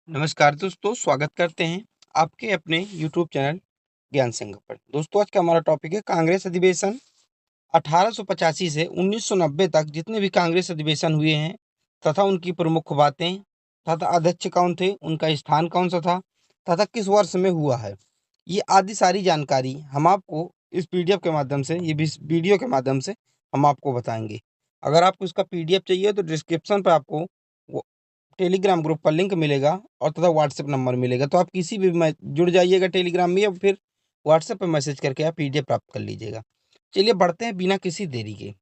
नमस्कार दोस्तों, स्वागत करते हैं आपके अपने यूट्यूब चैनल ज्ञान संघ पर। दोस्तों, आज का हमारा टॉपिक है कांग्रेस अधिवेशन 1885 से 1990 तक जितने भी कांग्रेस अधिवेशन हुए हैं तथा उनकी प्रमुख बातें तथा अध्यक्ष कौन थे, उनका स्थान कौन सा था तथा किस वर्ष में हुआ है। ये आदि सारी जानकारी हम आपको इस पीडीएफ के माध्यम से, ये भी वीडियो के माध्यम से हम आपको बताएंगे। अगर आपको इसका पीडीएफ चाहिए तो डिस्क्रिप्शन पर आपको टेलीग्राम ग्रुप का लिंक मिलेगा और तथा व्हाट्सएप नंबर मिलेगा, तो आप किसी भी में जुड़ जाइएगा टेलीग्राम में या फिर व्हाट्सएप पे मैसेज करके आप पीडीएफ प्राप्त कर लीजिएगा। चलिए बढ़ते हैं बिना किसी देरी के।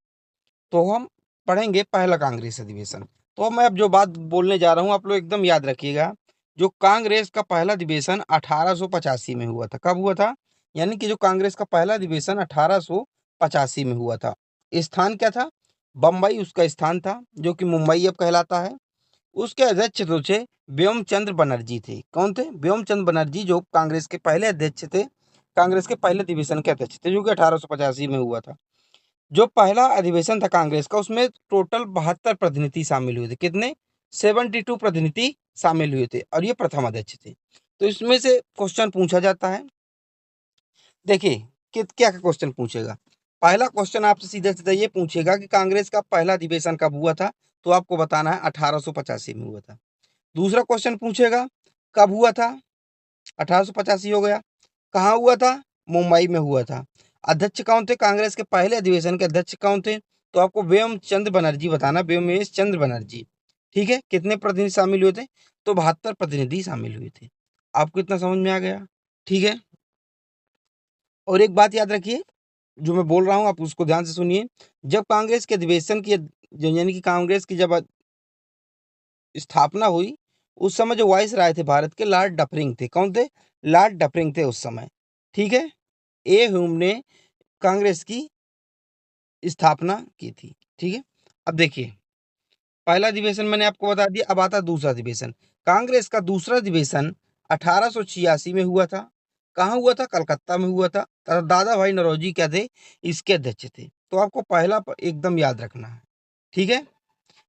तो हम पढ़ेंगे पहला कांग्रेस अधिवेशन। तो मैं अब जो बात बोलने जा रहा हूँ आप लोग एकदम याद रखिएगा। जो कांग्रेस का पहला अधिवेशन 1885 में हुआ था। कब हुआ था? यानी कि जो कांग्रेस का पहला अधिवेशन 1885 में हुआ था। स्थान क्या था? बम्बई उसका स्थान था, जो कि मुंबई अब कहलाता है। उसके अध्यक्ष जो थे व्योम चंद्र बनर्जी थे। कौन थे? व्योम चंद्र बनर्जी, जो कांग्रेस के पहले अध्यक्ष थे, कांग्रेस के पहले अधिवेशन के अध्यक्ष थे, जो कि 1885 में हुआ था। जो पहला अधिवेशन था कांग्रेस का, उसमें टोटल 72 प्रतिनिधि शामिल हुए थे। कितने? 72 प्रतिनिधि शामिल हुए थे और ये प्रथम अध्यक्ष थे। तो इसमें से क्वेश्चन पूछा जाता है। देखिए कि क्या क्वेश्चन पूछेगा। पहला क्वेश्चन आपसे सीधा सीधा ये पूछेगा कि कांग्रेस का पहला अधिवेशन कब हुआ था, तो आपको बताना है 1885 में हुआ था। दूसरा क्वेश्चन पूछेगा कब हुआ था, 1885 हो गया। कहाँ हुआ था? मुंबई में हुआ था। अध्यक्ष कौन थे? कांग्रेस के पहले अधिवेशन के अध्यक्ष कौन थे? तो आपको व्योम चंद्र बनर्जी बताना, व्योमेश चंद्र बनर्जी। ठीक है, कितने प्रतिनिधि शामिल हुए थे? तो 72 प्रतिनिधि शामिल हुए थे। आपको इतना समझ में आ गया? ठीक है। और एक बात याद रखिए, जो मैं बोल रहा हूँ आप उसको ध्यान से सुनिए। जब कांग्रेस के अधिवेशन की यानी कि कांग्रेस की जब स्थापना हुई, उस समय जो वाइस राय थे भारत के, लॉर्ड डफरिंग थे। कौन थे? लॉर्ड डफरिंग थे उस समय। ठीक है। ए ह्यूम ने कांग्रेस की स्थापना की थी। ठीक है। अब देखिए, पहला अधिवेशन मैंने आपको बता दिया, अब आता दूसरा अधिवेशन। कांग्रेस का दूसरा अधिवेशन 1886 में हुआ था। कहाँ हुआ था? कलकत्ता में हुआ था। दादा भाई नौरोजी क्या थे? इसके अध्यक्ष थे। तो आपको पहला एकदम याद रखना है। ठीक है।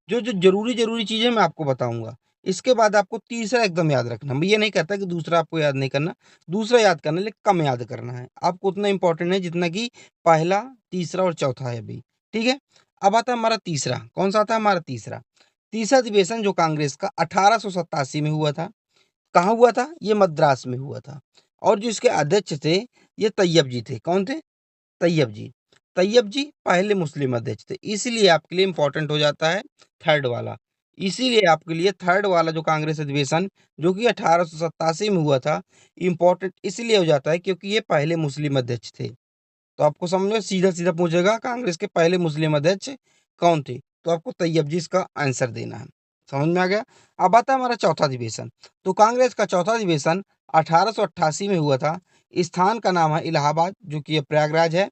जो जो ज़रूरी चीज़ें मैं आपको बताऊँगा। इसके बाद आपको तीसरा एकदम याद रखना। मैं ये नहीं कहता कि दूसरा आपको याद नहीं करना, दूसरा याद करना लेकिन कम याद करना है। आपको उतना इम्पोर्टेंट है जितना कि पहला, तीसरा और चौथा है अभी। ठीक है? अब आता है हमारा तीसरा। कौन-सा आता है हमारा तीसरा? तीसरा अधिवेशन जो कांग्रेस का 1887 में हुआ था। कहाँ हुआ था? ये मद्रास में हुआ था। और जो इसके अध्यक्ष थे, ये तैयब जी थे। कौन थे? तैयब जी। तैयब जी पहले मुस्लिम अध्यक्ष थे, इसीलिए आपके लिए इम्पोर्टेंट हो जाता है थर्ड वाला। इसीलिए आपके लिए थर्ड वाला जो कांग्रेस अधिवेशन, जो कि 1887 में हुआ था, इम्पोर्टेंट इसलिए हो जाता है क्योंकि ये पहले मुस्लिम अध्यक्ष थे। तो आपको समझ में सीधा-सीधा पूछेगा कांग्रेस के पहले मुस्लिम अध्यक्ष कौन थे? तो आपको तैयब जी इसका आंसर देना है। समझ में आ गया? अब आता है हमारा चौथा अधिवेशन। तो कांग्रेस का चौथा अधिवेशन 1888 में हुआ था। स्थान का नाम है इलाहाबाद, जो कि ये प्रयागराज है।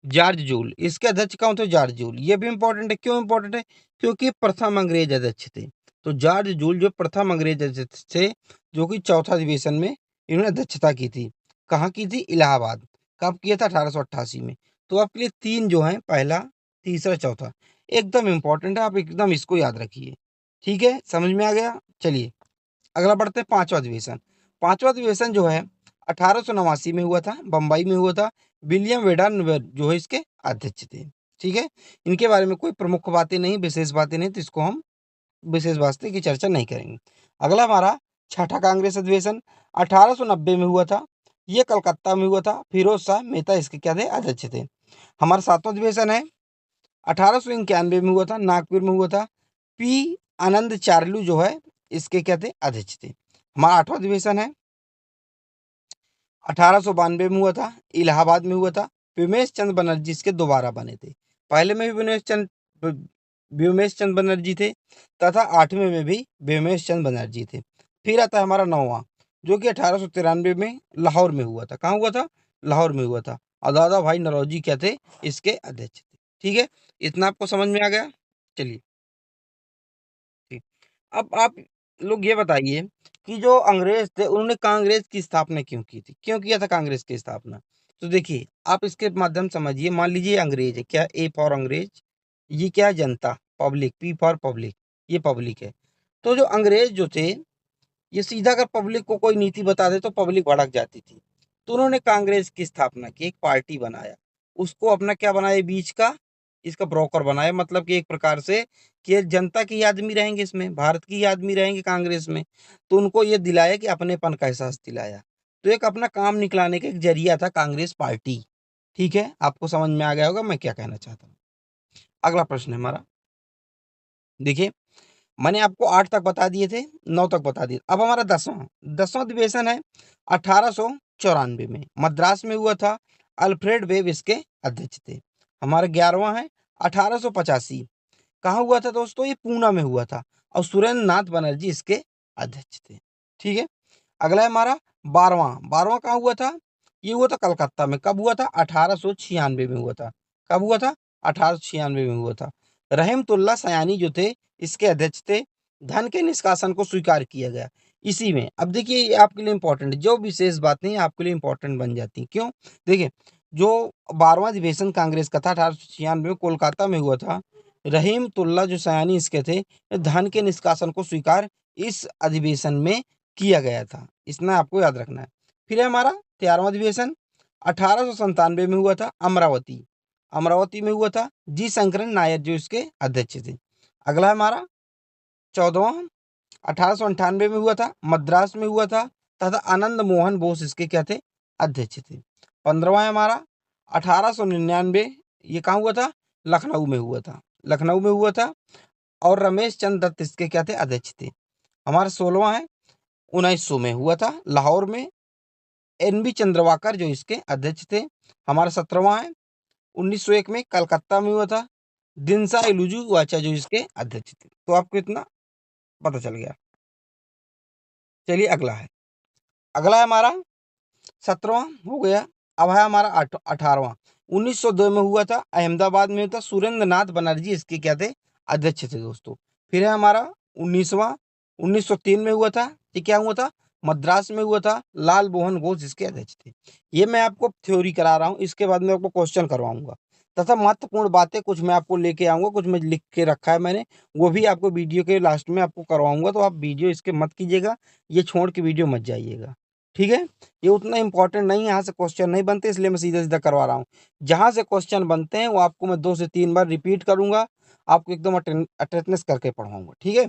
जॉर्ज जूल, इसके अध्यक्ष कौन थे? George joule. ये भी इम्पोर्टेंट है। क्यों इम्पोर्टेंट है? क्योंकि प्रथम अंग्रेज अध्यक्ष थे। तो जॉर्ज जूल जो प्रथम अंग्रेज अध्यक्ष थे, जो कि चौथा अधिवेशन में इन्होंने अध्यक्षता की थी। कहाँ की थी? इलाहाबाद। कब किया था? 1888 में। तो आपके लिए 3 जो हैं, पहला, तीसरा, चौथा, एकदम इम्पोर्टेंट है। आप एकदम इसको याद रखिए। ठीक है? समझ में आ गया? चलिए अगला बढ़ते हैं पाँचवाँ अधिवेशन। पाँचवाँ अधिवेशन जो है 1889 में हुआ था, बम्बई में हुआ था। विलियम वेडन जो है इसके अध्यक्ष थे। ठीक है? इनके बारे में कोई प्रमुख बातें नहीं, विशेष बातें नहीं, तो इसको हम विशेष बातें की चर्चा नहीं करेंगे। अगला हमारा छठा कांग्रेस अधिवेशन 1890 में हुआ था। ये कलकत्ता में हुआ था। फिरोज शाह मेहता इसके क्या थे? अध्यक्ष थे। हमारा सातवां अधिवेशन है 1891 में हुआ था, नागपुर में हुआ था। पी आनंद चार्लू जो है इसके क्या थे? अध्यक्ष थे। हमारा आठवां अधिवेशन है 1892 में हुआ था, इलाहाबाद में हुआ था। व्योमेश चंद्र बनर्जी इसके दोबारा बने थे। पहले में भी व्योमेश चंद्र बनर्जी थे तथा आठवें में भी व्योमेश चंद्र बनर्जी थे। फिर आता है हमारा नौवां, जो कि 1893 में लाहौर में हुआ था। कहाँ हुआ था? लाहौर में हुआ था। और दादा भाई नौरोजी क्या थे? इसके अध्यक्ष थे। ठीक है, इतना आपको समझ में आ गया? चलिए ठीक। अब आप लोग ये बताइए कि जो अंग्रेज थे उन्होंने कांग्रेस की स्थापना क्यों की थी? क्यों किया था कांग्रेस की स्थापना? तो देखिए, आप इसके माध्यम समझिए। मान लीजिए अंग्रेज है, क्या? ए फॉर अंग्रेज, ये क्या है? जनता, पब्लिक, पी फॉर पब्लिक, ये पब्लिक है। तो जो अंग्रेज जो थे, ये सीधा अगर पब्लिक को कोई नीति बता दे तो पब्लिक भड़क जाती थी। तो उन्होंने कांग्रेस की स्थापना की, एक पार्टी बनाया, उसको अपना क्या बनाया, बीच का इसका ब्रोकर बनाया, मतलब कि एक प्रकार से कि ये जनता के ही आदमी रहेंगे, इसमें भारत के ही आदमी रहेंगे कांग्रेस में। तो उनको ये दिलाया कि अपनेपन का एहसास दिलाया। तो एक अपना काम निकलाने का एक जरिया था कांग्रेस पार्टी। ठीक है, आपको समझ में आ गया होगा मैं क्या कहना चाहता हूँ। अगला प्रश्न है हमारा, देखिए मैंने आपको 8 तक बता दिए थे, 9 तक बता दिए। अब हमारा 10वां अधिवेशन है 1894 में, मद्रास में हुआ था। अल्फ्रेड वेब इसके अध्यक्ष थे। हमारा 11वां है 1885, कहाँ हुआ था दोस्तों, ये पूना में हुआ था, और सुरेंद्र नाथ बनर्जी इसके अध्यक्ष थे। ठीक है, अगला है हमारा 12वां। 12वां कहाँ हुआ था, ये हुआ था कलकत्ता में। कब हुआ था, 1896 में हुआ था। कब हुआ था, 1896 में हुआ था। रहमतुल्ला सयानी जो थे इसके अध्यक्ष थे। धन के निष्कासन को स्वीकार किया गया इसी में। अब देखिए ये आपके लिए इंपॉर्टेंट, जो विशेष बात नहीं आपके लिए इंपॉर्टेंट बन जाती, क्यों, देखिए जो 12वां अधिवेशन कांग्रेस का था 1896 में कोलकाता में हुआ था। रहीमतुल्ला जो सयानी इसके थे, धन के निष्कासन को स्वीकार इस अधिवेशन में किया गया था, इतना आपको याद रखना है। फिर है हमारा 13वां अधिवेशन 1897 में हुआ था, अमरावती। अमरावती में हुआ था, जी शंकरन नायर जो इसके अध्यक्ष थे। अगला है हमारा 14वां, 1898 में हुआ था, मद्रास में हुआ था, तथा आनंद मोहन बोस इसके क्या थे, अध्यक्ष थे। 15वां है हमारा 1899, ये कहाँ हुआ था, लखनऊ में हुआ था। लखनऊ में हुआ था, और रमेश चंद्र दत्त इसके क्या थे, अध्यक्ष थे। हमारा 16वां है 1900 में हुआ था, लाहौर में। एन बी चंद्रवाकर जो इसके अध्यक्ष थे। हमारा 17वां है 1901 में कलकत्ता में हुआ था। दिनसा इलुजु वाचा जो इसके अध्यक्ष थे। तो आपको इतना पता चल गया। चलिए अगला है, अगला है हमारा 17वां हो गया। अब है हमारा 18वां। 1902 में हुआ था, अहमदाबाद में हुआ था। सुरेंद्र नाथ बनर्जी इसके क्या थे, अध्यक्ष थे दोस्तों। फिर है हमारा 19वां, 1903 में हुआ था। ये क्या हुआ था, मद्रास में हुआ था। लाल मोहन घोष इसके अध्यक्ष थे। ये मैं आपको थ्योरी करा रहा हूँ, इसके बाद में आपको क्वेश्चन करवाऊंगा, तथा महत्वपूर्ण बातें कुछ मैं आपको लेके आऊंगा, कुछ मैं लिख के रखा है मैंने, वो भी आपको वीडियो के लास्ट में आपको करवाऊंगा। तो आप वीडियो इसके मत कीजिएगा, ये छोड़ के वीडियो मत जाइएगा। ठीक है, ये उतना इंपॉर्टेंट नहीं है, यहाँ से क्वेश्चन नहीं बनते, इसलिए मैं सीधा सीधा करवा रहा हूँ। जहाँ से क्वेश्चन बनते हैं वो आपको मैं 2 से 3 बार रिपीट करूंगा, आपको एकदम अटेंडेंस करके पढ़ाऊंगा। ठीक है,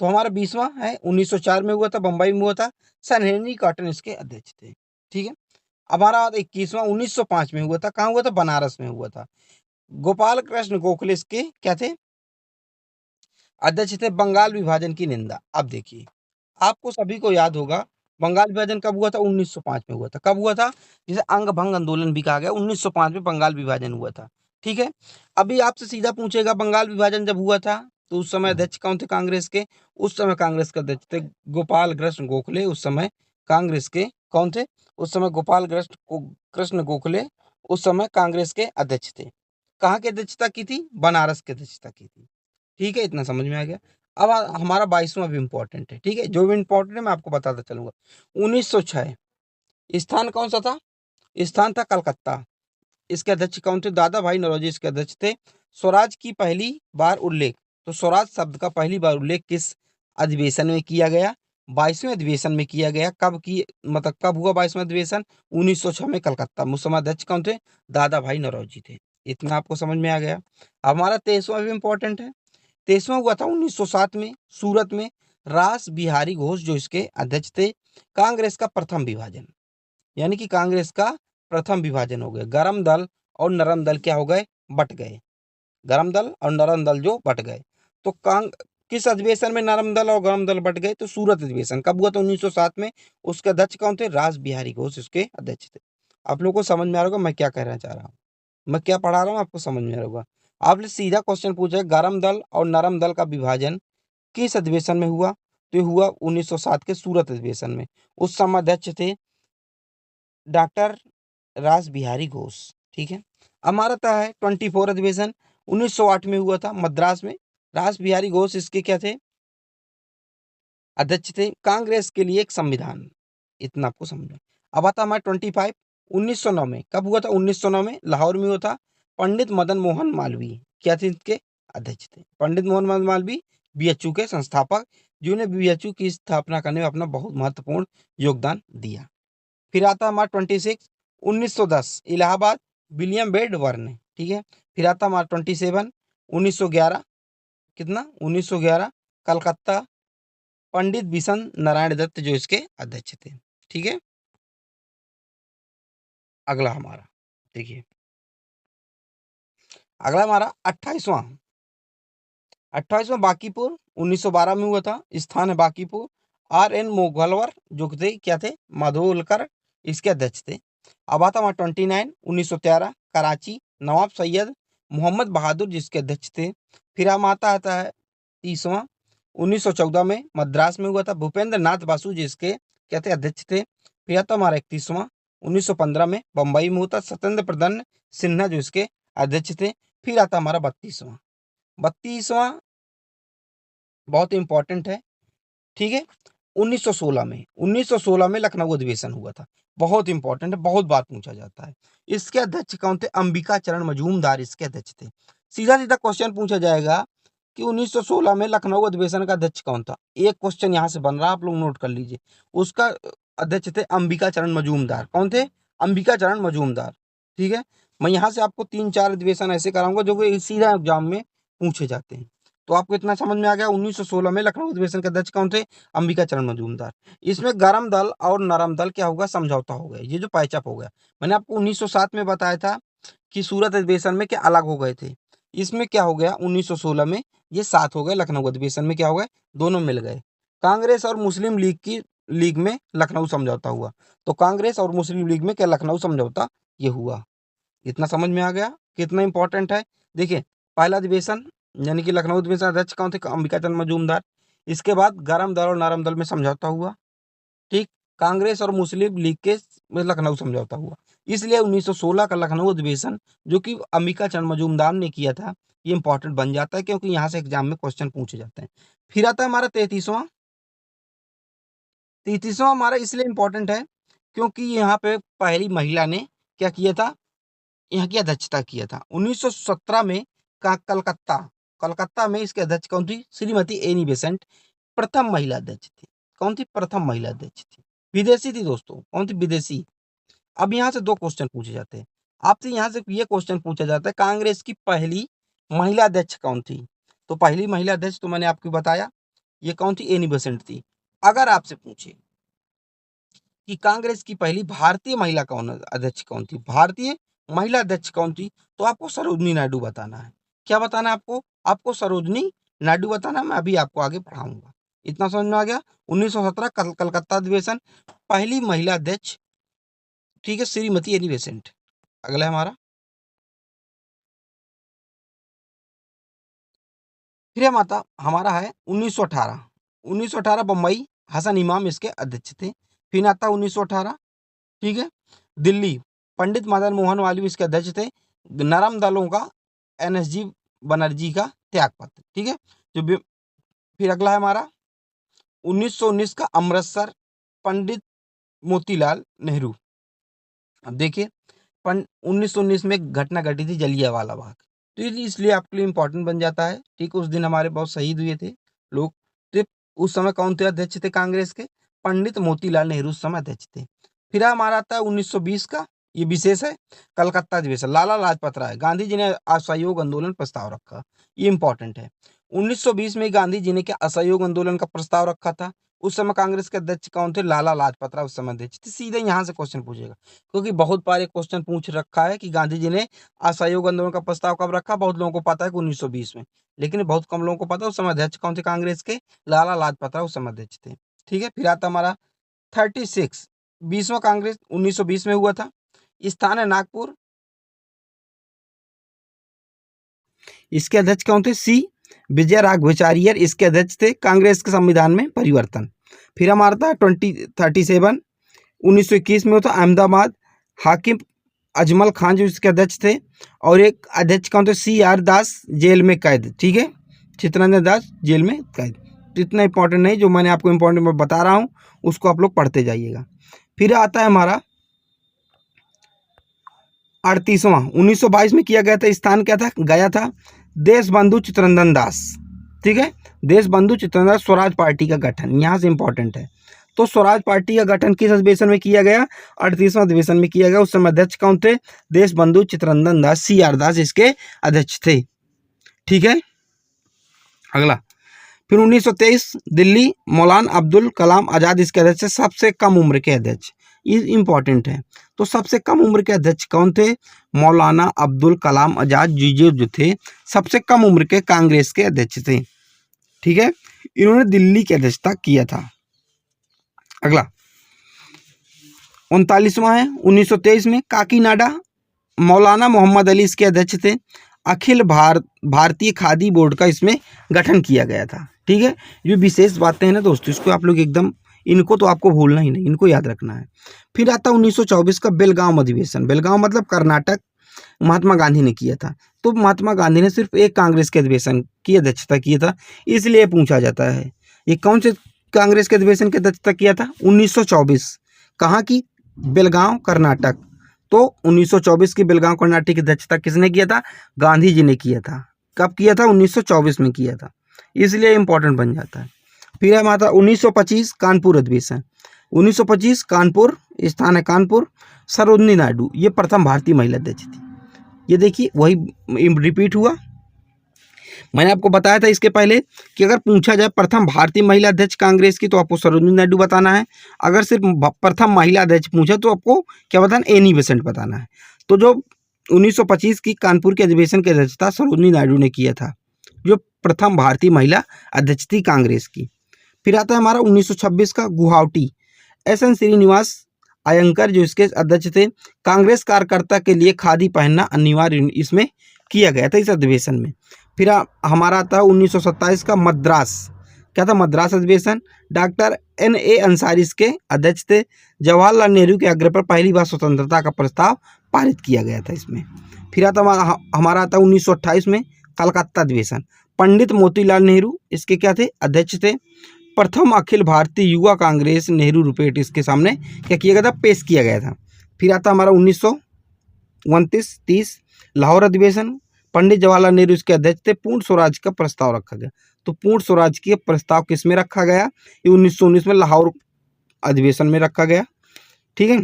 तो हमारा 20वां है 1904 में हुआ था, बम्बई में हुआ था। सर हेनरी कॉटन इसके अध्यक्ष थे। ठीक है, हमारा 21वां 1905 में हुआ था, कहाँ हुआ था, बनारस में हुआ था। गोपाल कृष्ण गोखले इसके क्या थे, अध्यक्ष थे। बंगाल विभाजन की निंदा, अब देखिए आपको सभी को याद होगा, बंगाल विभाजन कब हुआ था, 1905 में हुआ था। कब हुआ था, जिसे अंग भंग आंदोलन भी कहा गया, 1905 में बंगाल विभाजन हुआ था। ठीक है, अभी आपसे सीधा पूछेगा बंगाल विभाजन जब हुआ था तो उस समय अध्यक्ष कौन थे कांग्रेस के, उस समय कांग्रेस के अध्यक्ष थे गोपाल कृष्ण गोखले। उस समय कांग्रेस के कौन थे, उस समय गोपाल कृष्ण गोखले उस समय कांग्रेस के अध्यक्ष थे। कहाँ की अध्यक्षता की थी, बनारस की अध्यक्षता की थी। ठीक है, इतना समझ में आ गया। अब हमारा 22वां भी इंपॉर्टेंट है। ठीक है, जो भी इंपॉर्टेंट है मैं आपको बताता चलूंगा। 1906 स्थान कौन सा था, स्थान था कलकत्ता। इसके अध्यक्ष कौन थे, दादा भाई नौरोजी इसके अध्यक्ष थे। स्वराज की पहली बार उल्लेख, तो स्वराज शब्द का पहली बार उल्लेख किस अधिवेशन में किया गया, 22वें अधिवेशन में किया गया। कब की, मतलब कब हुआ 22वां अधिवेशन, 1906 में कलकत्ता में। उस समय अध्यक्ष कौन थे, दादा भाई नौरोजी थे। इतना आपको समझ में आ गया। अब हमारा 23वां भी इंपॉर्टेंट है। 23वां हुआ था 1907 में, सूरत में। रास बिहारी घोष जो इसके अध्यक्ष थे। कांग्रेस का प्रथम विभाजन, यानी कि कांग्रेस का प्रथम विभाजन हो गया। गरम दल और नरम दल क्या हो गए, बट गए। गरम दल और नरम दल जो बट गए। तो किस अधिवेशन में नरम दल और गरम दल बट गए, तो सूरत अधिवेशन। कब हुआ था, 1907 में। उसके अध्यक्ष कौन थे, रास बिहारी घोष इसके अध्यक्ष थे। आप लोगों को समझ में आ रहा होगा मैं क्या कहना चाह रहा हूँ, मैं क्या पढ़ा रहा हूँ आपको समझ में आ रहा होगा। आपने सीधा क्वेश्चन पूछा है, गरम दल और नरम दल का विभाजन किस अधिवेशन में हुआ, तो ये हुआ 1907 के सूरत अधिवेशन में। उस समय अध्यक्ष थे डॉक्टर रास बिहारी घोष। ठीक है, हमारा था है 24 अधिवेशन 1908 में हुआ था, मद्रास में। रास बिहारी घोष इसके क्या थे, अध्यक्ष थे। कांग्रेस के लिए एक संविधान, इतना आपको समझना। अब आता हमारा 25 1909 में। कब हुआ था, 1909 में लाहौर में हुआ था। पंडित मदन मोहन मालवीय क्या थे, इनके अध्यक्ष थे। पंडित मोहन मालवीय बीएचयू के संस्थापक। जिन्होंने बीएचयू की स्थापना करने में अपना बहुत महत्वपूर्ण योगदान दिया। फिर आता है हमारा 26 1910 इलाहाबाद विलियम बेड वर्न, ठीक है। फिर आता है हमारा 27 1911 कितना 1911 कलकत्ता पंडित बिशन नारायण दत्त जो इसके अध्यक्ष थे, ठीक है। अगला हमारा देखिए, अगला हमारा 28वां बांकीपुर 1912 में हुआ था, स्थान है बांकीपुर। आर एन मोगलवर जो थे क्या थे, माधोलकर इसके अध्यक्ष थे। अब आता हमारा 29 1913 कराची, नवाब सैयद मोहम्मद बहादुर जिसके अध्यक्ष थे। फिर हम आता है 30वां 1914 में मद्रास में हुआ था, भूपेंद्र नाथ बासु जिसके क्या थे, अध्यक्ष थे। फिर आता हमारा 31वां 1915 में बम्बई में होता, सत्येंद्र प्रधान सिन्हा जो इसके अध्यक्ष थे। फिर आता हमारा 32वां बहुत इंपॉर्टेंट है, ठीक है। 1916 में लखनऊ अधिवेशन हुआ था, बहुत इंपॉर्टेंट है, बहुत बार पूछा जाता है। इसके अध्यक्ष कौन थे, अंबिका चरण मजूमदार इसके अध्यक्ष थे। सीधा सीधा क्वेश्चन पूछा जाएगा कि 1916 में लखनऊ अधिवेशन का अध्यक्ष कौन था। एक क्वेश्चन यहाँ से बन रहा है, आप लोग नोट कर लीजिए। उसका अध्यक्ष थे अंबिका चरण मजूमदार। कौन थे, अंबिका चरण मजूमदार, ठीक है। मैं यहाँ से आपको 3-4 अधिवेशन ऐसे कराऊंगा जो कि सीधा एग्जाम में पूछे जाते हैं। तो आपको इतना समझ में आ गया, 1916 में लखनऊ अधिवेशन के अध्यक्ष कौन थे, अंबिका चरण मजूमदार। इसमें गरम दल और नरम दल क्या होगा, समझौता हो गया, ये जो पैचअप हो गया। मैंने आपको 1907 में बताया था कि सूरत अधिवेशन में क्या अलग हो गए थे, इसमें क्या हो गया 1916 में ये साथ हो गए, लखनऊ अधिवेशन में क्या हो गए, दोनों मिल गए। कांग्रेस और मुस्लिम लीग में लखनऊ समझौता हुआ, तो कांग्रेस और मुस्लिम लीग में क्या लखनऊ समझौता ये हुआ। इतना समझ में आ गया कितना इंपॉर्टेंट है। देखिए, पहला अधिवेशन यानी कि लखनऊ अधिवेशन अध्यक्ष कौन थे, अंबिका चंद्र मजूमदार। इसके बाद गरम दल और नरम दल में समझौता हुआ, ठीक। कांग्रेस और मुस्लिम लीग के में लखनऊ समझौता हुआ। इसलिए 1916 का लखनऊ अधिवेशन जो कि अंबिका चंद्र मजूमदार ने किया था, ये इंपॉर्टेंट बन जाता है क्योंकि यहाँ से एग्जाम में क्वेश्चन पूछे जाते हैं। फिर आता है हमारा 33वां हमारा इसलिए इंपॉर्टेंट है क्योंकि यहाँ पे पहली महिला ने क्या किया था, यहाँ की अध्यक्षता किया था। 1917 में कलकत्ता कलकत्ता में इसके अध्यक्ष कौन थी, श्रीमती एनी बेसेंट प्रथम महिला अध्यक्ष थी। कौन थी, प्रथम महिला अध्यक्ष थी, विदेशी थी दोस्तों, कौन थी, विदेशी। अब यहाँ से 2 क्वेश्चन पूछे जाते हैं आपसे, यहाँ से ये क्वेश्चन पूछा जाता है कांग्रेस की पहली महिला अध्यक्ष कौन थी। तो पहली महिला अध्यक्ष तो मैंने आपको बताया, ये कौन थी, एनी बेसेंट थी। अगर आपसे पूछे कि कांग्रेस की पहली भारतीय महिला कौन अध्यक्ष कौन थी, भारतीय महिला अध्यक्ष कौन थी, तो आपको सरोजनी नायडू बताना है। क्या बताना है आपको, आपको सरोजनी नायडू बताना है। मैं अभी आपको आगे पढ़ाऊंगा। इतना समझ में आ गया। 1917 कलकत्ता अधिवेशन, पहली महिला अध्यक्ष, ठीक है, श्रीमती एनी बेसेंट। अगला है हमारा, फिर हमारा है 1918 बम्बई, हसन इमाम इसके अध्यक्ष थे। फिर आता 1918, ठीक है, दिल्ली, पंडित मदन मोहन मालवीय इसके अध्यक्ष थे। नरम दलों का एनएसजी बनर्जी का त्यागपत्र, ठीक है। फिर अगला है हमारा 1919 का अमृतसर, पंडित मोतीलाल नेहरू। अब देखिए, 1919 में एक घटना घटी थी, जलियांवाला बाग, तो इसलिए आपके लिए इंपॉर्टेंट बन जाता है, ठीक है। उस दिन हमारे बहुत शहीद हुए थे लोग। तो उस समय कौन थे अध्यक्ष थे कांग्रेस के, पंडित मोतीलाल नेहरू उस समय अध्यक्ष थे। फिर हमारा आता है 1920 का, ये विशेष है, कलकत्ता अधिवेशन, लाला लाजपत राय, गांधी जी ने असहयोग आंदोलन प्रस्ताव रखा, ये इंपॉर्टेंट है। 1920 में गांधी जी ने क्या असहयोग आंदोलन का प्रस्ताव रखा था। उस समय कांग्रेस के अध्यक्ष कौन थे, लाला लाजपत राय उस समय अध्यक्ष थे। सीधे यहाँ से क्वेश्चन पूछेगा क्योंकि बहुत बार एक क्वेश्चन पूछ रखा है कि गांधी जी ने असहयोग आंदोलन का प्रस्ताव कब रखा। बहुत लोगों को पता है कि 1920 में, लेकिन बहुत कम लोगों को पता है उस समय अध्यक्ष कौन थे कांग्रेस के, लाला लाजपत राय उस समय अध्यक्ष थे, ठीक है। फिर आता हमारा 36 20वां कांग्रेस 1920 में हुआ था, स्थान है नागपुर। इसके अध्यक्ष कौन थे, सी विजय राघवाचार्य इसके अध्यक्ष थे। कांग्रेस के संविधान में परिवर्तन। फिर हमारा था 37 1921 में होता अहमदाबाद, हाकिम अजमल खान जो इसके अध्यक्ष थे। और एक अध्यक्ष कौन थे, CR दास जेल में कैद, ठीक है, चित्तरंजन दास जेल में कैद। तो इतना इंपॉर्टेंट नहीं, जो मैंने आपको इंपॉर्टेंट मैं बता रहा हूँ उसको आप लोग पढ़ते जाइएगा। फिर आता है हमारा 38वां 1922 में किया गया था, स्थान क्या था, गया था। देश बंधु चित्तरंजन दास, ठीक है। देशबंधु चित्तरंजन स्वराज पार्टी का गठन, यहाँ से इंपॉर्टेंट है। तो स्वराज पार्टी का गठन किस अधिवेशन में किया गया? 38वां अधिवेशन में किया गया। उस समय अध्यक्ष कौन थे? देशबंधु चित्तरंजन दास, CR दास इसके अध्यक्ष थे। ठीक है। अगला, फिर 1923 दिल्ली, मौलाना अब्दुल कलाम आजाद इसके अध्यक्ष, सबसे कम उम्र के अध्यक्ष, ये इंपॉर्टेंट है। तो सबसे कम उम्र के अध्यक्ष कौन थे? मौलाना अब्दुल कलाम आजाद जी जो थे सबसे कम उम्र के कांग्रेस के अध्यक्ष थे। ठीक है। इन्होंने दिल्ली की अध्यक्षता किया था। अगला 39वां है 1923 में काकीनाडा, मौलाना मोहम्मद अली इसके अध्यक्ष थे। अखिल भारतीय खादी बोर्ड का इसमें गठन किया गया था। ठीक है। ये विशेष बातें हैं ना दोस्तों, इसको आप लोग एकदम, इनको तो आपको भूलना ही नहीं, इनको याद रखना है। फिर आता 1924 का बेलगांव अधिवेशन। बेलगांव मतलब कर्नाटक, महात्मा गांधी ने किया था। तो महात्मा गांधी ने सिर्फ एक कांग्रेस के अधिवेशन की अध्यक्षता किया था, इसलिए पूछा जाता है ये कौन से कांग्रेस के अधिवेशन की अध्यक्षता किया था? 1924। कहाँ की? बेलगांव, कर्नाटक। तो 1924 की बेलगांव कर्नाटक की अध्यक्षता किसने किया था? गांधी जी ने किया था। कब किया था? 1924 में किया था, इसलिए इंपॉर्टेंट बन जाता है। फिर है हमारा 1925 कानपुर अधिवेशन। 1925 कानपुर, स्थान है कानपुर। सरोजिनी नायडू ये प्रथम भारतीय महिला अध्यक्ष थी। ये देखिए वही रिपीट हुआ। मैंने आपको बताया था इसके पहले कि अगर पूछा जाए प्रथम भारतीय महिला अध्यक्ष कांग्रेस की तो आपको सरोजिनी नायडू बताना है। अगर सिर्फ प्रथम महिला अध्यक्ष पूछा तो आपको क्या बताना? एनी बेसेंट बताना है। तो जो 1925 की कानपुर के अधिवेशन की अध्यक्षता सरोजिनी नायडू ने किया था, जो प्रथम भारतीय महिला अध्यक्ष थी कांग्रेस की। फिर आता है हमारा 1926 का गुवाहाटी, SN श्रीनिवास अयंकर जो इसके अध्यक्ष थे। कांग्रेस कार्यकर्ता के लिए खादी पहनना अनिवार्य इसमें किया गया था इस अधिवेशन में। फिर हमारा आता है 1927 का मद्रास, क्या था? मद्रास अधिवेशन। डॉक्टर NA अंसारी इसके अध्यक्ष थे। जवाहरलाल नेहरू के आग्रह पर पहली बार स्वतंत्रता का प्रस्ताव पारित किया गया था इसमें। फिर आता हमारा आता 1928 में कलकत्ता अधिवेशन। पंडित मोतीलाल नेहरू इसके क्या थे? अध्यक्ष थे। प्रथम अखिल भारतीय युवा कांग्रेस नेहरू रुपेट इसके सामने क्या किया गया था? पेश किया गया था। फिर आता हमारा 1929-30 लाहौर अधिवेशन। पंडित जवाहरलाल नेहरू इसके अध्यक्ष थे। पूर्ण स्वराज का प्रस्ताव रखा गया। तो पूर्ण स्वराज का प्रस्ताव किस में रखा गया? ये 1919 में लाहौर अधिवेशन में रखा गया। ठीक है।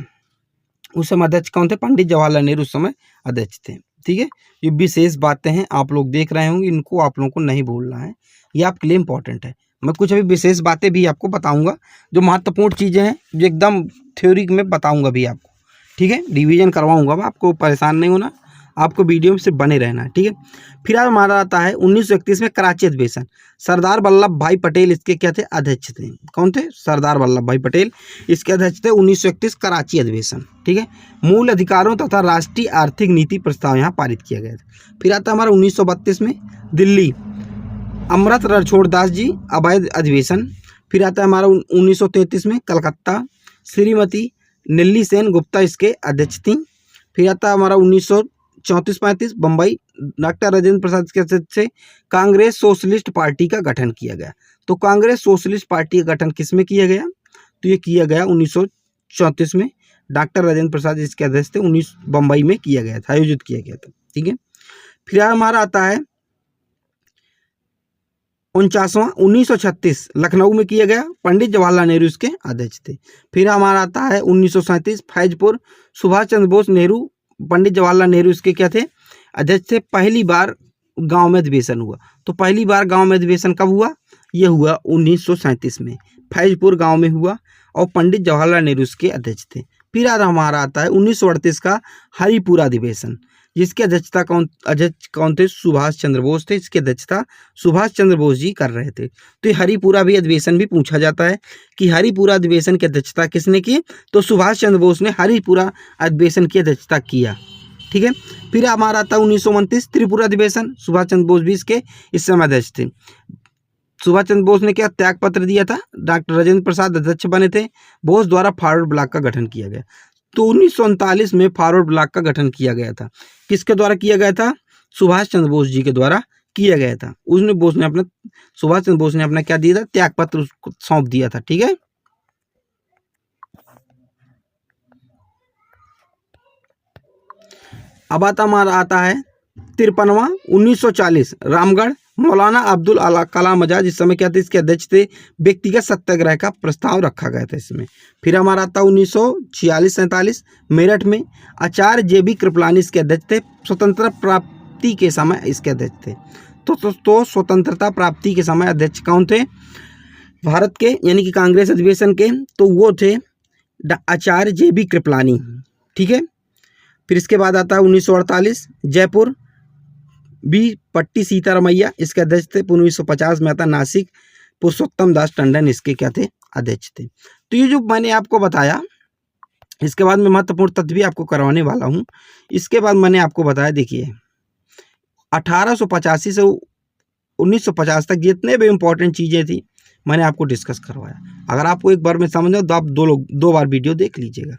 उस समय अध्यक्ष कौन थे? पंडित जवाहरलाल नेहरू उस समय अध्यक्ष थे। ठीक है। ये विशेष बातें हैं, आप लोग देख रहे होंगे, इनको आप लोगों को नहीं भूलना है, ये आपके लिए इंपॉर्टेंट है। मैं कुछ अभी विशेष बातें भी आपको बताऊंगा, जो महत्वपूर्ण चीज़ें हैं, जो एकदम थ्योरी में बताऊंगा भी आपको। ठीक है। रिवीजन करवाऊंगा मैं आपको, परेशान नहीं होना, आपको वीडियो में सिर्फ बने रहना है। ठीक है। फिर हमारा आता है 1931 में कराची अधिवेशन। सरदार वल्लभ भाई पटेल इसके क्या थे? अध्यक्ष थे। कौन थे? सरदार वल्लभ भाई पटेल इसके अध्यक्ष थे। 1931 कराची अधिवेशन। ठीक है। मूल अधिकारों तथा राष्ट्रीय आर्थिक नीति प्रस्ताव यहाँ पारित किया गया था। फिर आता है हमारा 1932 में दिल्ली, अमृत रणछोड़ दास जी अवैध अधिवेशन। फिर आता है हमारा 1933 में कलकत्ता, श्रीमती नीली सेन गुप्ता इसके अध्यक्ष थी। फिर आता है हमारा 1934-35 बम्बई, डॉक्टर राजेंद्र प्रसाद के अध्यक्ष से कांग्रेस सोशलिस्ट पार्टी का गठन किया गया। तो कांग्रेस सोशलिस्ट पार्टी का गठन किस में किया गया? तो ये किया गया 1934 में, डॉक्टर राजेंद्र प्रसाद इसके अध्यक्ष थे। 19 बम्बई में किया गया था, आयोजित किया गया था। ठीक है। फिर हमारा आता है 49वां 1936 लखनऊ में किया गया। पंडित जवाहरलाल नेहरू इसके अध्यक्ष थे। फिर हमारा आता है 1937 फैजपुर, सुभाष चंद्र बोस नेहरू, पंडित जवाहरलाल नेहरू इसके क्या थे? अध्यक्ष थे। पहली बार गांव में अधिवेशन हुआ। तो पहली बार गांव में अधिवेशन कब हुआ? ये हुआ 1937 में, फैजपुर गांव में हुआ, और पंडित जवाहरलाल नेहरू इसके अध्यक्ष थे। फिर हमारा आता है 1938 का हरिपुरा अधिवेशन, जिसकी अध्यक्षता अध्यक्ष कौन थे? सुभाष चंद्र बोस थे। इसकी अध्यक्षता सुभाष चंद्र बोस जी कर रहे थे। तो ये हरिपुरा भी अधिवेशन भी पूछा जाता है कि हरिपुरा अधिवेशन की अध्यक्षता किसने की? तो सुभाष चंद्र बोस ने हरिपुरा अधिवेशन की अध्यक्षता किया। ठीक है। फिर हमारा आता है 1929 त्रिपुरा अधिवेशन। सुभाष चंद्र बोस भी इसके इस समय अध्यक्ष थे। सुभाष चंद्र बोस ने क्या त्याग पत्र दिया था? डॉक्टर राजेंद्र प्रसाद अध्यक्ष बने थे। बोस द्वारा फॉरवर्ड ब्लॉक का गठन किया गया। तो 1939 में फॉरवर्ड ब्लॉक का गठन किया गया था। किसके द्वारा किया गया था? सुभाष चंद्र बोस जी के द्वारा किया गया था। सुभाष चंद्र बोस ने अपना क्या दिया था? त्याग पत्र सौंप दिया था। ठीक है। अब हमारा आता है 53वां 1940 रामगढ़ मौलाना अब्दुल कलाम आजाद इस समय क्या थे, इसके अध्यक्ष थे। व्यक्तिगत सत्याग्रह का प्रस्ताव रखा गया था इसमें। फिर हमारा आता 1946-47 मेरठ में आचार्य JB कृपलानी इसके अध्यक्ष थे। स्वतंत्रता प्राप्ति के समय इसके अध्यक्ष थे। तो स्वतंत्रता प्राप्ति के समय अध्यक्ष कौन थे भारत के, यानी कि कांग्रेस अधिवेशन के, तो वो थे आचार्य JB कृपलानी। ठीक है। फिर इसके बाद आता है 1948 जयपुर बी पट्टी सीतारमैया इसके अध्यक्ष थे। 1950 में आता नासिक पुरुषोत्तम दास टंडन इसके क्या थे, अध्यक्ष थे। तो ये जो मैंने आपको बताया, इसके बाद मैं महत्वपूर्ण तथ्य भी आपको करवाने वाला हूँ। इसके बाद मैंने आपको बताया, देखिए 1885 से 1950 तक जितने भी इम्पोर्टेंट चीज़ें थी मैंने आपको डिस्कस करवाया। अगर आपको एक बार में समझ आओ तो आप दो बार वीडियो देख लीजिएगा।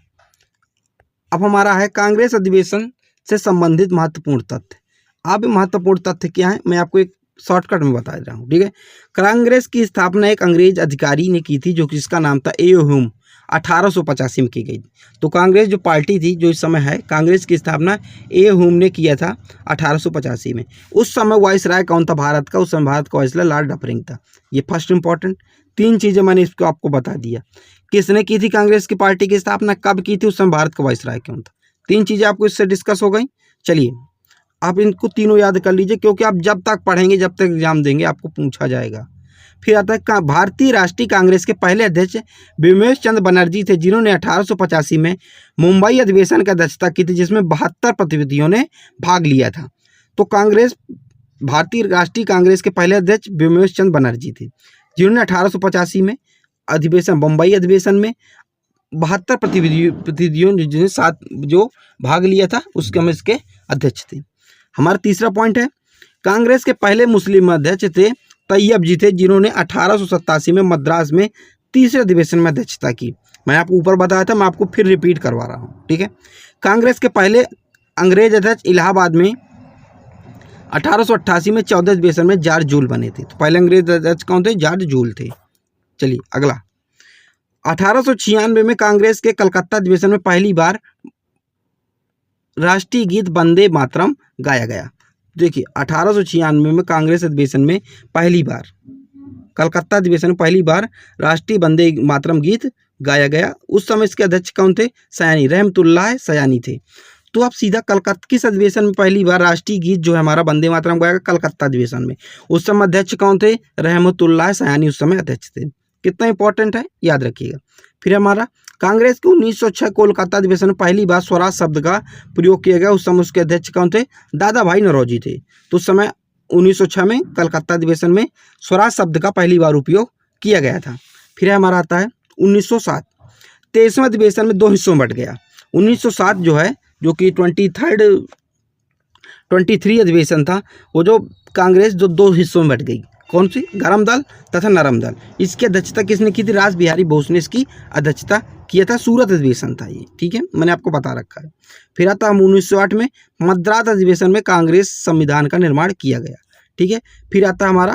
अब हमारा है कांग्रेस अधिवेशन से संबंधित महत्वपूर्ण तथ्य। अब महत्वपूर्ण तथ्य क्या है मैं आपको एक शॉर्टकट में बता रहा हूँ। ठीक है। कांग्रेस की स्थापना एक अंग्रेज अधिकारी ने की थी, जो कि इसका नाम था A.O. ह्यूम। 1885 में की गई। तो कांग्रेस जो पार्टी थी जो इस समय है, कांग्रेस की स्थापना A.O. ह्यूम ने किया था 1885 में। उस समय वाइसराय कौन था भारत का, उस समय भारत का वाइसराय लॉर्ड डफरिंग था। ये फर्स्ट इंपॉर्टेंट 3 चीज़ें मैंने इसको आपको बता दिया। किसने की थी कांग्रेस की पार्टी की स्थापना, कब की थी, उस समय भारत का वाइसराय कौन था। 3 चीज़ें आपको इससे डिस्कस हो गई। चलिए आप इनको तीनों याद कर लीजिए, क्योंकि आप जब तक पढ़ेंगे, जब तक एग्जाम देंगे, आपको पूछा जाएगा। फिर आता है भारतीय राष्ट्रीय कांग्रेस के पहले अध्यक्ष बिमलेश चंद्र बनर्जी थे, जिन्होंने 1885 में मुंबई अधिवेशन की अध्यक्षता की थी, जिसमें 72 प्रतिनिधियों ने भाग लिया था। तो भारतीय राष्ट्रीय कांग्रेस के पहले अध्यक्ष बिमलेश चंद्र बनर्जी थे, जिन्होंने 1885 में अधिवेशन, मुंबई अधिवेशन में 72 प्रतिनिधियों जिन्हें साथ जो भाग लिया था, उसके हम इसके अध्यक्ष थे। हमारा तीसरा पॉइंट है, कांग्रेस के पहले मुस्लिम अध्यक्ष थे तैयब जी थे, जिन्होंने 1887 में मद्रास में तीसरे अधिवेशन में अध्यक्षता की। मैं आपको ऊपर बताया था, मैं आपको फिर रिपीट करवा रहा हूँ। ठीक है। कांग्रेस के पहले अंग्रेज अध्यक्ष इलाहाबाद में 1888 में 14 अधिवेशन में जॉर्ज जूल बने थे। तो पहले अंग्रेज अध्यक्ष कौन थे, जॉर्ज जूल थे। चलिए अगला, 1896 में कांग्रेस के कलकत्ता अधिवेशन में पहली बार राष्ट्रीय गीत वंदे मातरम गाया गया। देखिए 1896 में कांग्रेस अधिवेशन में पहली बार, कलकत्ता अधिवेशन में पहली बार राष्ट्रीय वंदे मातरम गीत गाया गया। उस समय इसके अध्यक्ष कौन थे, सयानी, रहमतुल्लाह सयानी थे। तो आप सीधा कलकत्ता किस अधिवेशन में पहली बार राष्ट्रीय गीत जो है हमारा वंदे मातरम गाया गया, कलकत्ता अधिवेशन में। उस समय अध्यक्ष कौन थे, रहमतुल्लाह सयानी उस समय अध्यक्ष थे। कितना इंपॉर्टेंट है, याद रखिएगा। फिर हमारा कांग्रेस के 1906 कोलकाता अधिवेशन में पहली बार स्वराज शब्द का प्रयोग किया गया। उस समय उसके अध्यक्ष कौन थे, दादा भाई नौरोजी थे। तो उस समय 1906 में कलकत्ता अधिवेशन में स्वराज शब्द का पहली बार उपयोग किया गया था। फिर हमारा आता है 1907, 23वें अधिवेशन में 2 हिस्सों में बट गया। 1907 जो है, जो कि 23 अधिवेशन था, वो जो कांग्रेस जो 2 हिस्सों में बट गई। कौन सी, गरम दल तथा नरम दल। इसकी अध्यक्षता किसने की थी, रास बिहारी बोस ने इसकी अध्यक्षता किया था। सूरत अधिवेशन था ये। ठीक है, मैंने आपको बता रखा है। फिर आता है 1908 में मद्रास अधिवेशन में कांग्रेस संविधान का निर्माण किया गया। ठीक है। फिर आता है हमारा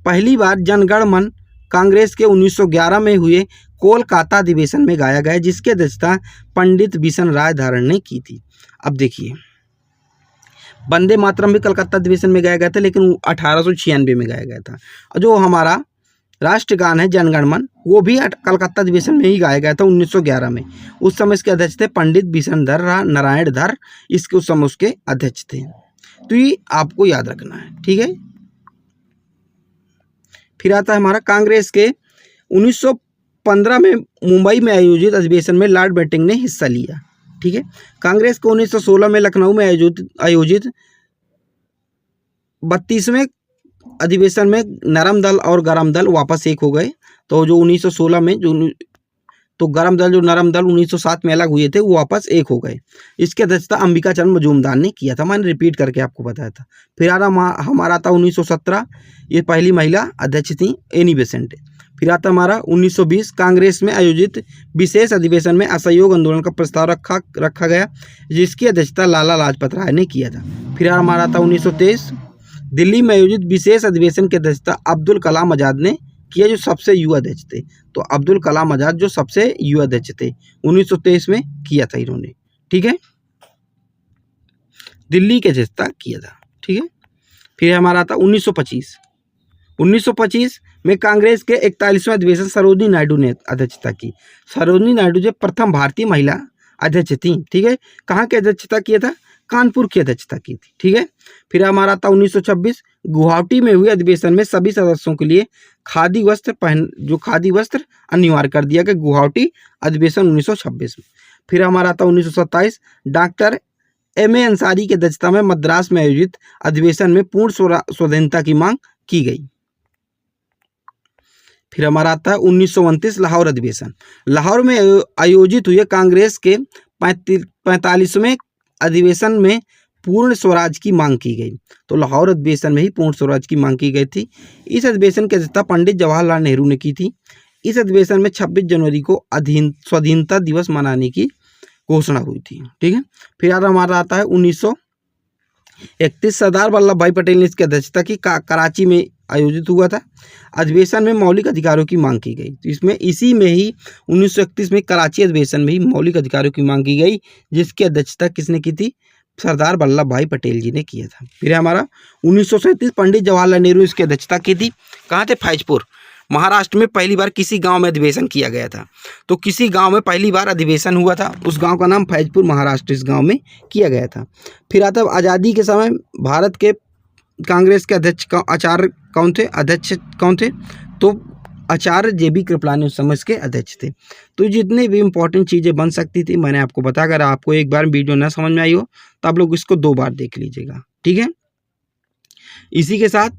पहली बार जनगण मन कांग्रेस के 1911 में हुए कोलकाता अधिवेशन में गाया गया, जिसकी अध्यक्षता पंडित बिशन राय धारण ने की थी। अब देखिए वंदे मातरम भी कलकत्ता अधिवेशन में गाया गया था, लेकिन 1896 में गाया गया था। और जो हमारा राष्ट्रगान है जनगण मन, वो भी कलकत्ता अधिवेशन में ही गाया गया था 1911 में। उस समय इसके अध्यक्ष थे पंडित बिशनधर नारायण धर, इसके उस समय उसके अध्यक्ष थे। तो ये आपको याद रखना है। ठीक है। फिर आता है हमारा कांग्रेस के 1915 में मुंबई में आयोजित अधिवेशन में लॉर्ड बेंटिंक ने हिस्सा लिया। ठीक है। कांग्रेस को 1916 में लखनऊ में आयोजित 32वें अधिवेशन में नरम दल और गरम दल वापस एक हो गए। तो जो 1916 में तो गरम दल जो नरम दल 1907 में अलग हुए थे, वो वापस एक हो गए। इसकी अध्यक्षता अंबिका चरण मजूमदार ने किया था। मैंने रिपीट करके आपको बताया था। फिर हमारा आता 1917, ये पहली महिला अध्यक्ष थी एनी बेसेंट। फिर आता हमारा 1920 कांग्रेस में आयोजित विशेष अधिवेशन में असहयोग आंदोलन का प्रस्ताव रखा गया, जिसकी अध्यक्षता लाला लाजपत राय ने किया था। फिर हमारा आता 1923 दिल्ली में आयोजित विशेष अधिवेशन की अध्यक्षता अब्दुल कलाम आजाद ने किया, जो सबसे युवा अध्यक्ष थे। तो अब्दुल कलाम आजाद जो सबसे युवा अध्यक्ष थे 1923 में किया था इन्होंने। ठीक है, दिल्ली की अध्यक्षता किया था। ठीक है। फिर हमारा आता 1925। 1925 में कांग्रेस के 41वें अधिवेशन सरोजिनी नायडू ने अध्यक्षता की। सरोजिनी नायडू जो प्रथम भारतीय महिला अध्यक्ष थी, ठीक है। कहाँ की अध्यक्षता किया था? कानपुर की अध्यक्षता की थी, ठीक है। फिर हमारा था 1926, गुवाहाटी में हुए अधिवेशन में सभी सदस्यों के लिए खादी वस्त्र अनिवार्य कर दिया गया, गुवाहाटी अधिवेशन 1926 में। फिर हमारा था 1927, डॉक्टर M.A. अंसारी की अध्यक्षता में मद्रास में आयोजित अधिवेशन में पूर्ण स्वाधीनता की मांग की गई। फिर हमारा आता है 1929 लाहौर अधिवेशन। लाहौर में आयोजित हुए कांग्रेस के 45वें अधिवेशन में पूर्ण स्वराज की मांग की गई। तो लाहौर अधिवेशन में ही पूर्ण स्वराज की मांग की गई थी। इस अधिवेशन की अध्यक्षता पंडित जवाहरलाल नेहरू ने की थी। इस अधिवेशन में 26 जनवरी को स्वाधीनता दिवस मनाने की घोषणा हुई थी, ठीक है। फिर हमारा आता है 1931, सरदार वल्लभ भाई पटेल ने इसकी अध्यक्षता की, कराची में आयोजित हुआ था। अधिवेशन में मौलिक अधिकारों की मांग की गई। तो इसी में ही 1931 में कराची अधिवेशन में ही मौलिक अधिकारों की मांग की गई, जिसकी अध्यक्षता किसने की थी? सरदार वल्लभ भाई पटेल जी ने किया था। फिर हमारा 1937, पंडित जवाहरलाल नेहरू इसकी अध्यक्षता की थी। कहाँ थे? फैजपुर, महाराष्ट्र में पहली बार किसी गांव में अधिवेशन किया गया था। तो किसी गांव में पहली बार अधिवेशन हुआ था, उस गांव का नाम फैजपुर, महाराष्ट्र, इस गांव में किया गया था। फिर आता आज़ादी के समय भारत के कांग्रेस के अध्यक्ष कौन थे? तो आचार्य JB कृपलानी उस समय के अध्यक्ष थे। तो जितने भी इंपॉर्टेंट चीज़ें बन सकती थी मैंने आपको बताया। अगर आपको एक बार वीडियो ना समझ में आई हो तो आप लोग इसको 2 बार देख लीजिएगा, ठीक है। इसी के साथ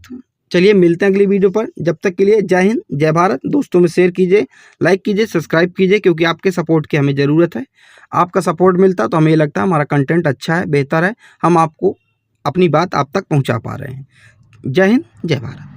चलिए मिलते हैं अगली वीडियो पर। जब तक के लिए जय हिंद, जय भारत। दोस्तों में शेयर कीजिए, लाइक कीजिए, सब्सक्राइब कीजिए, क्योंकि आपके सपोर्ट की हमें ज़रूरत है। आपका सपोर्ट मिलता तो हमें लगता है हमारा कंटेंट अच्छा है, बेहतर है, हम आपको अपनी बात आप तक पहुंचा पा रहे हैं। जय हिंद, जय भारत।